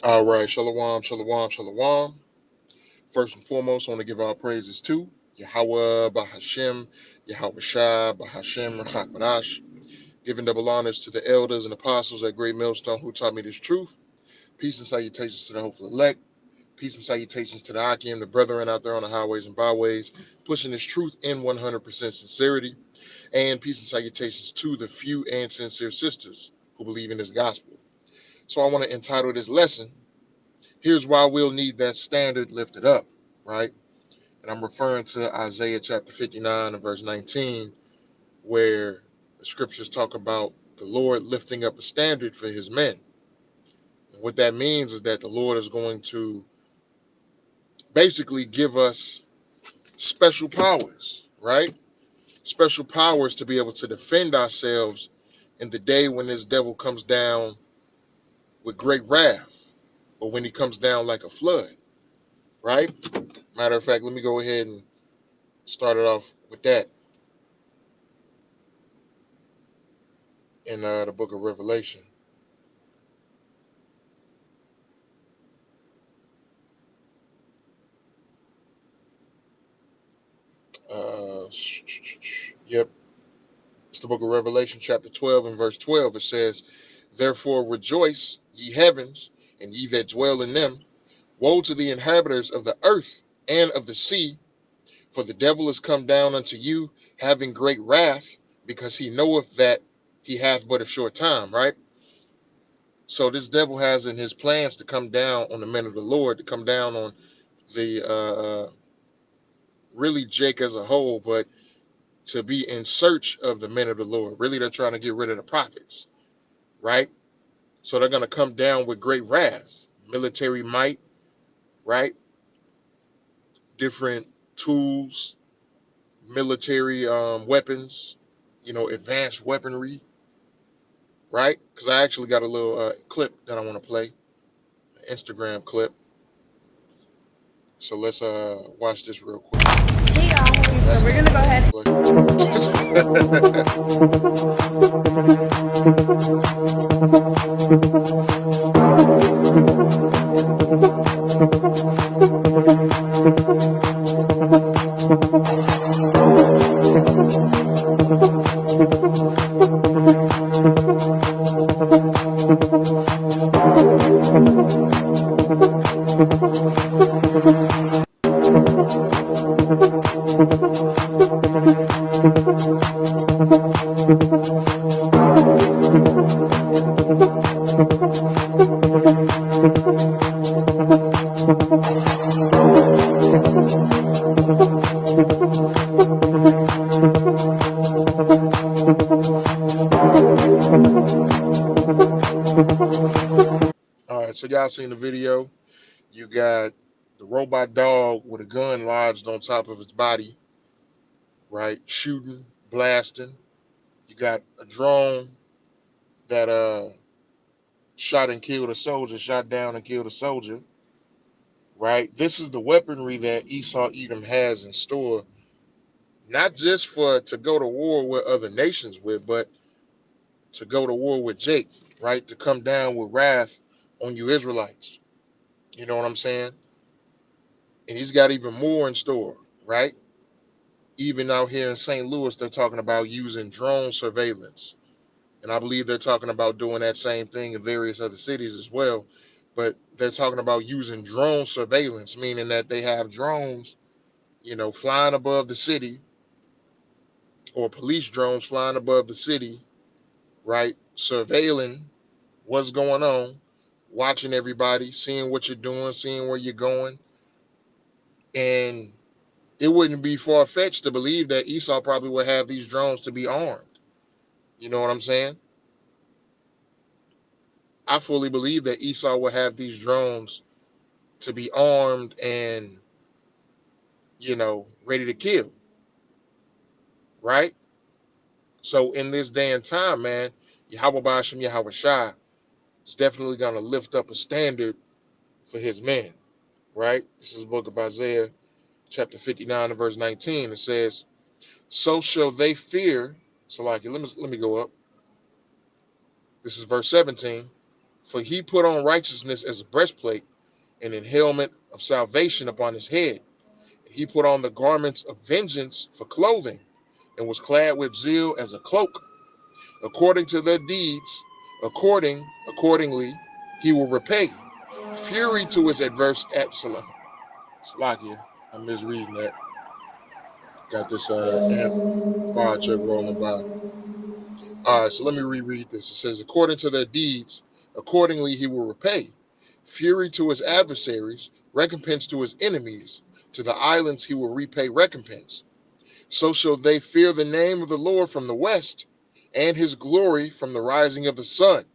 All right, shalom, shalom, shalom. First and foremost, I want to give our praises to Yahweh, Bahashem, Yahweh Shai, Bahashem, Rachakbadash. Giving double honors to the elders and apostles at Great Millstone who taught me this truth. Peace and salutations to the hopeful elect. Peace and salutations to the Akim, the brethren out there on the highways and byways, pushing this truth in 100% sincerity. And peace and salutations to the few and sincere sisters who believe in this gospel. So I want to entitle this lesson, Here's Why We'll Need That Standard Lifted Up, right? And I'm referring to Isaiah chapter 59 and verse 19, where the scriptures talk about the Lord lifting up a standard for his men. And what that means is that the Lord is going to basically give us special powers, right? Special powers to be able to defend ourselves in the day when this devil comes down with great wrath, or when he comes down like a flood, right? Matter of fact, let me go ahead and start it off with that in the book of Revelation. Uh, yep, it's the book of Revelation, chapter 12 and verse 12. It says, Therefore rejoice, ye heavens, and ye that dwell in them. Woe to the inhabitants of the earth and of the sea, for the devil is come down unto you, having great wrath, because he knoweth that he hath but a short time, right? So this devil has in his plans to come down on the men of the Lord, to come down on the really Jake as a whole, but to be in search of the men of the Lord. Really, they're trying to get rid of the prophets, right? So they're going to come down with great wrath, military might, right? Different tools, military weapons, advanced weaponry, right? Because I actually got a little clip that I want to play, an Instagram clip. So let's watch this real quick. Hey y'all, so we're gonna go ahead. All right, so y'all seen the video. You got the robot dog with a gun lodged on top of its body, right? Shooting, blasting. You got a drone that shot and killed a soldier, shot down and killed a soldier, right? This is the weaponry that Esau Edom has in store, not just for to go to war with other nations with, but to go to war with Jake, right? To come down with wrath on you Israelites. You know what I'm saying? And he's got even more in store, right? Even out here in St. Louis, they're talking about using drone surveillance. And I believe they're talking about doing that same thing in various other cities as well. But they're talking about using drone surveillance, meaning that they have drones, flying above the city, or police drones flying above the city, right? Surveilling what's going on, watching everybody, seeing what you're doing, seeing where you're going. And it wouldn't be far-fetched to believe that Esau probably would have these drones to be armed. You know what I'm saying? I fully believe that Esau will have these drones to be armed and, ready to kill. Right? So in this day and time, man, Yahweh Ba'ashem Yahweh Shai is definitely going to lift up a standard for his men. Right? This is the book of Isaiah, chapter 59 and verse 19. It says, So shall they fear. So let me go up. This is verse 17. For he put on righteousness as a breastplate and an helmet of salvation upon his head. And he put on the garments of vengeance for clothing and was clad with zeal as a cloak. According to their deeds, accordingly, he will repay. Fury to his adverse Absalom. Slakia, I'm misreading that. Got this fire truck rolling by. All right, so let me reread this. It says, according to their deeds, accordingly he will repay. Fury to his adversaries, recompense to his enemies. To the islands he will repay recompense. So shall they fear the name of the Lord from the west, and his glory from the rising of the sun.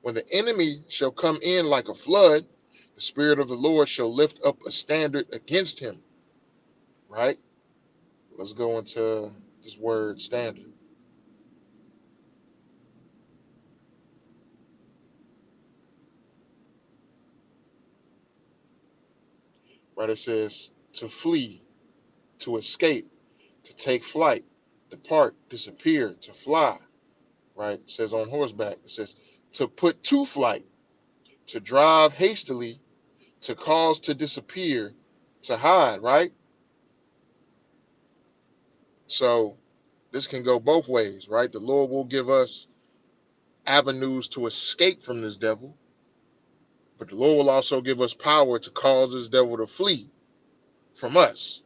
When the enemy shall come in like a flood, the Spirit of the Lord shall lift up a standard against him. Right? Let's go into this word standard. Right? It says to flee, to escape, to take flight, depart, disappear, to fly. Right? It says on horseback. It says to put to flight, to drive hastily, to cause to disappear, to hide, right? So this can go both ways, right? The Lord will give us avenues to escape from this devil, but the Lord will also give us power to cause this devil to flee from us,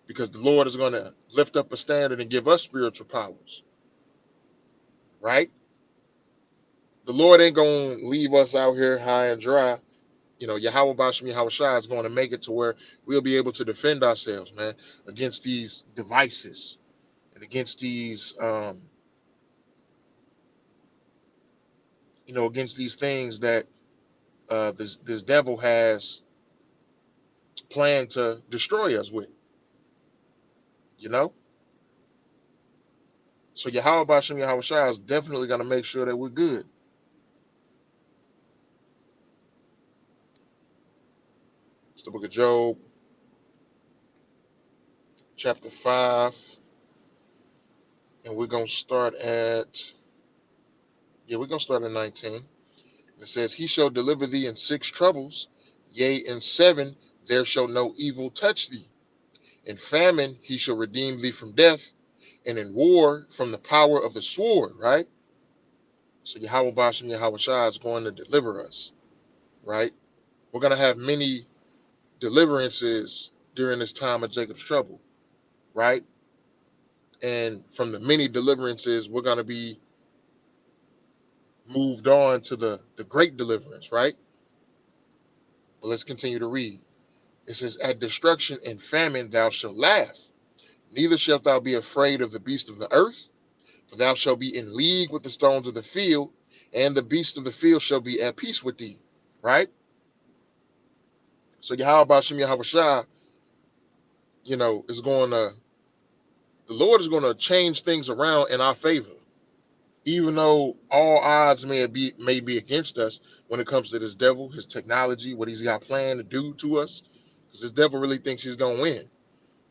because the Lord is going to lift up a standard and give us spiritual powers, right? The Lord ain't going to leave us out here high and dry. You know, Yahweh Bashem Yahweh Shai is going to make it to where we'll be able to defend ourselves, man, against these devices and against these, against these things that this devil has planned to destroy us with, you know? So Yahweh Bashem Yahweh Shai is definitely going to make sure that we're good. It's the book of Job, chapter 5. And we're going to start at, we're going to start at 19. It says, he shall deliver thee in 6 troubles, yea, in 7 there shall no evil touch thee. In famine he shall redeem thee from death, and in war from the power of the sword, right? So Yahweh Bashem Yahweh Shai is going to deliver us, right? We're going to have many deliverances during this time of Jacob's trouble, right? And from the many deliverances, we're going to be moved on to the great deliverance, right? But let's continue to read. It says, at destruction and famine thou shalt laugh, neither shalt thou be afraid of the beast of the earth, for thou shalt be in league with the stones of the field, and the beast of the field shall be at peace with thee, right? So Yahweh Bashem Yahweh Shai, the Lord is going to change things around in our favor. Even though all odds may be against us when it comes to this devil, his technology, what he's got planned to do to us, because this devil really thinks he's going to win,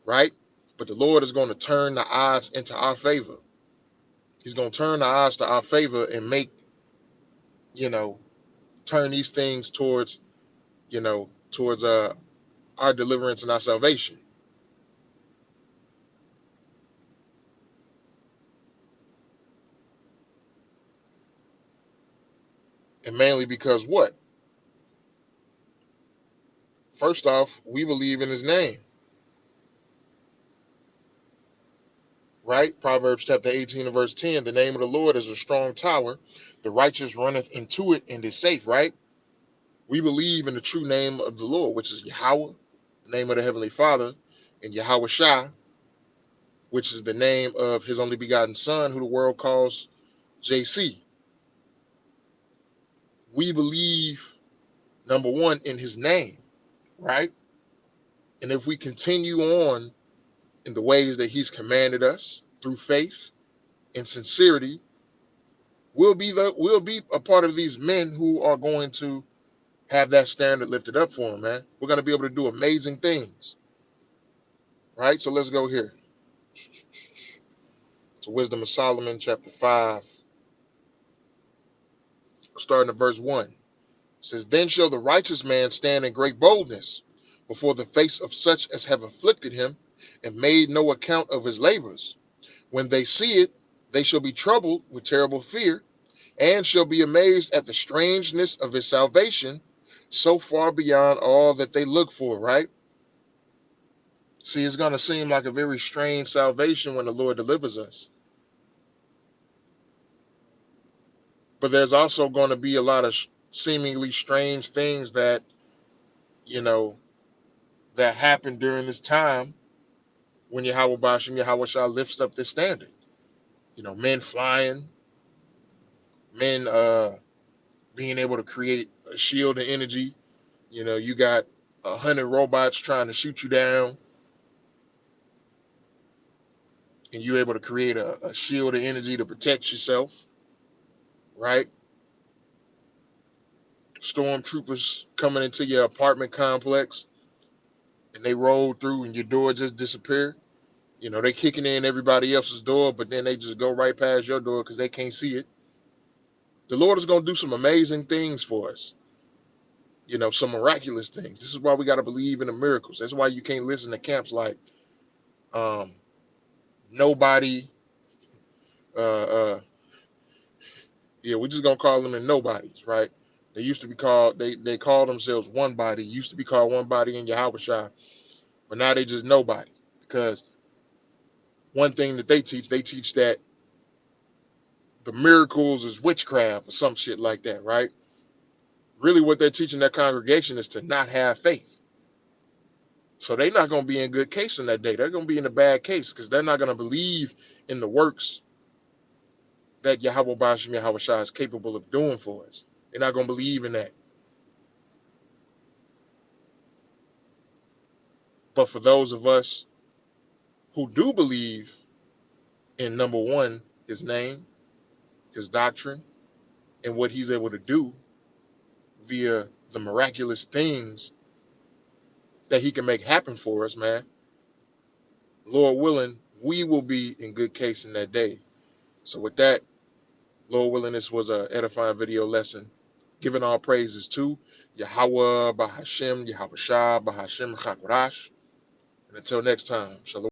right? But the Lord is going to turn the odds into our favor. He's going to turn the odds to our favor and make, turn these things towards our deliverance and our salvation. And mainly because what? First off, we believe in his name. Right? Proverbs chapter 18 and verse 10, the name of the Lord is a strong tower. The righteous runneth into it and is safe, right? We believe in the true name of the Lord, which is Yahweh, the name of the Heavenly Father, and Yahweh Shai, which is the name of his only begotten son, who the world calls JC. We believe, number one, in his name, right? And if we continue on in the ways that he's commanded us through faith and sincerity, we'll be a part of these men who are going to have that standard lifted up for them, man. We're going to be able to do amazing things, right? So let's go here to Wisdom of Solomon, chapter 5, starting at verse 1. says, then shall the righteous man stand in great boldness before the face of such as have afflicted him and made no account of his labors. When they see it, they shall be troubled with terrible fear and shall be amazed at the strangeness of his salvation, so far beyond all that they look for, right? See, it's going to seem like a very strange salvation when the Lord delivers us. But there's also going to be a lot of seemingly strange things that, that happen during this time when Yahweh Bashim Yahweh Shah lifts up this standard. Men flying, men being able to create a shield of energy. You got 100 robots trying to shoot you down, and you're able to create a shield of energy to protect yourself, right? Stormtroopers coming into your apartment complex, and they roll through, and your door just disappear. They kicking in everybody else's door, but then they just go right past your door because they can't see it. The Lord is going to do some amazing things for us. Some miraculous things. This is why we got to believe in the miracles. That's why you can't listen to camps like nobody. We're just going to call them the nobodies, right? They used to be called, they call themselves one body. Used to be called one body in Yahweh Shai. But now they just nobody. Because one thing that they teach that the miracles is witchcraft or some shit like that, right? Really what they're teaching that congregation is to not have faith. So they're not going to be in good case in that day. They're going to be in a bad case because they're not going to believe in the works that Yahweh Bashim Yahweh Shai is capable of doing for us. They're not going to believe in that. But for those of us who do believe in, number one, his name, his doctrine, and what he's able to do via the miraculous things that he can make happen for us, man, Lord willing, we will be in good case in that day. So with that, Lord willing, this was an edifying video lesson. Giving all praises to Yahweh Bahashim, Yahweh Shah, Bahashim Chakorash. And until next time, shalom.